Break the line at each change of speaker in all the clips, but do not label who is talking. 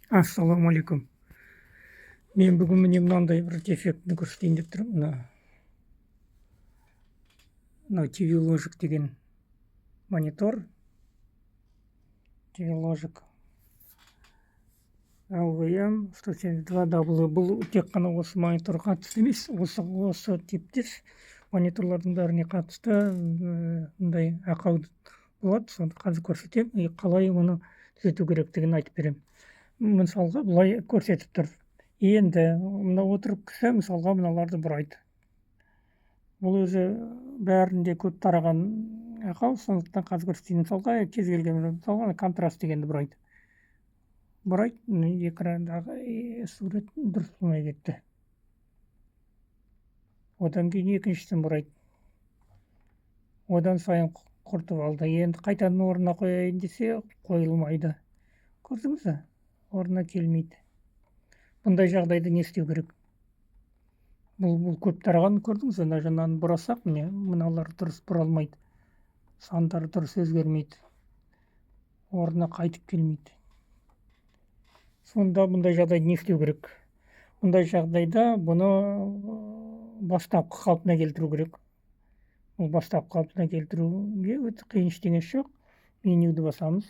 Ассалаумағалейкум. Мен бүгін міне мынандай бір дефектіні көрсетейін деп тұрмын. Мынау TV Logic деген монитор. TV Logic LVM 172W. Бұл тек қана осы мониторға қатысты емес, осы типтес мониторлардың бәріне қатысты мындай ақау болады. Соны қазір көрсетемін. Қалай оны түзету керектігін айтып беремін. Мысалға былай көрсетіп тұр. Енді мына отырып кісі мысалға мыналарды бұрайды. Бұл өзі бәрінде көп тараған ақау, сондықтан қазір көрсетейін. Мысалға кез келген мысалға контраст дегенді бұрайды. Экрандағы сурет дұрыс болмай кетті. Одан кейін екіншісін бұрайды. Одан сайын құртып алды. Енді қайтадан орнына қояйын десе қойылмайды. Көрдіңіз бе? Орнына келмейді. Бұндай жағдайда не істеу керек? Бұл көп тараған, көрдіңіз бе? Жаңаны бұрасақ, мыналар дұрыс бұралмайды. Сандары дұрыс өзгермейді. Орнына қайтып келмейді. Сонда бұндай жағдайда не істеу керек? Бұндай жағдайда бұны бастапқы қалпына келтіру керек. Бұл бастапқы қалпына келтіруге өте қиын ештеңе жоқ. Менюді басамыз.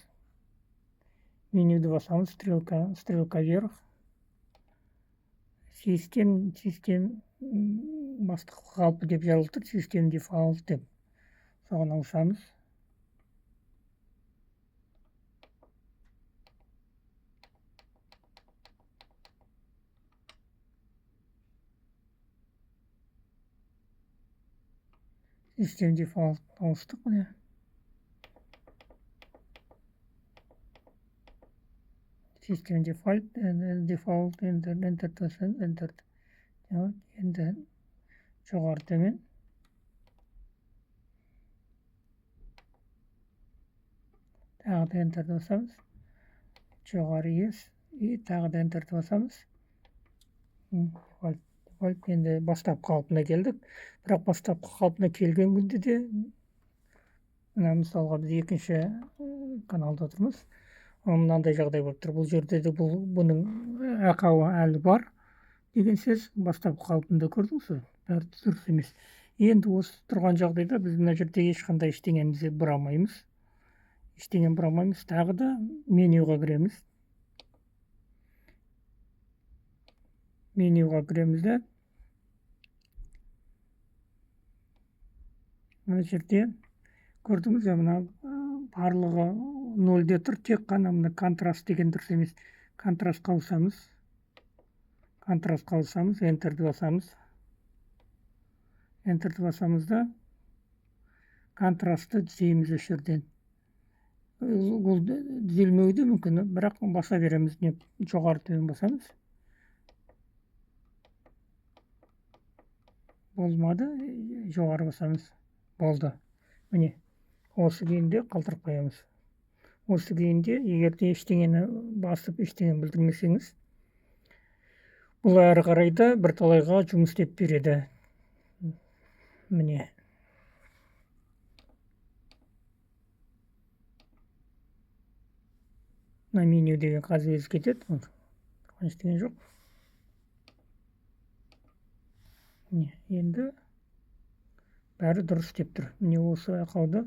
Стрелка вверх. Систем бастапқы қалпы деп жазылып тұр. Систем дефолт деп. Соған ауысамыз. Систем дефолт ауыстық міне. Систем дефолт, enter. Енді жоғары төмен. Тағы да enter басамыз. Жоғары ес. Тағы да enter басамыз. Енді бастапқы қалпына келдік. Бірақ бастапқы қалпына келген күнде де мысалға біз екінші каналда тұрмыз. Мынандай жағдай болып тұр. Бұл жерде де бұның ақауы әлі бар деген сөз. Бастапқы қалпында көрдіңіз бе? Бәрі дұрыс емес. Енді осы тұрған жағдайда біз мына жерде ешқандай ештеңемізді бұрамаймыз. Тағы да менюға кіреміз. Да мына жерде көрдіңіз бе, мына барлығы 0-де тұр, тек қана мына контраст деген дұрыс емес. Контрастқа ауысамыз, энтерді басамыз. Энтерді басамыз да контрастты түзейміз осы жерден. Бұл түзелмеуі де мүмкін, бірақ баса береміз. Жоғары төмен басамыз. Болмады, жоғары басамыз. Болды. Міне, осы күйінде қалдырып қоямыз. Осы күйінде, егерде ештеңені басып, ештеңені білдірмесеңіз, бұл әрі қарайда бірталайға жұмыс істеп береді. Міне. Мына меню деген қазір өзі кетеді. Ештеңе жоқ. Енді бәрі дұрыс істеп тұр. Міне осы ақауды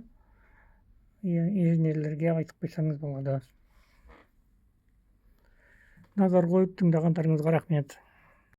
инженерлерге айтып қойсаңыз болады. Назар қойып тыңдағандарыңызға рахмет.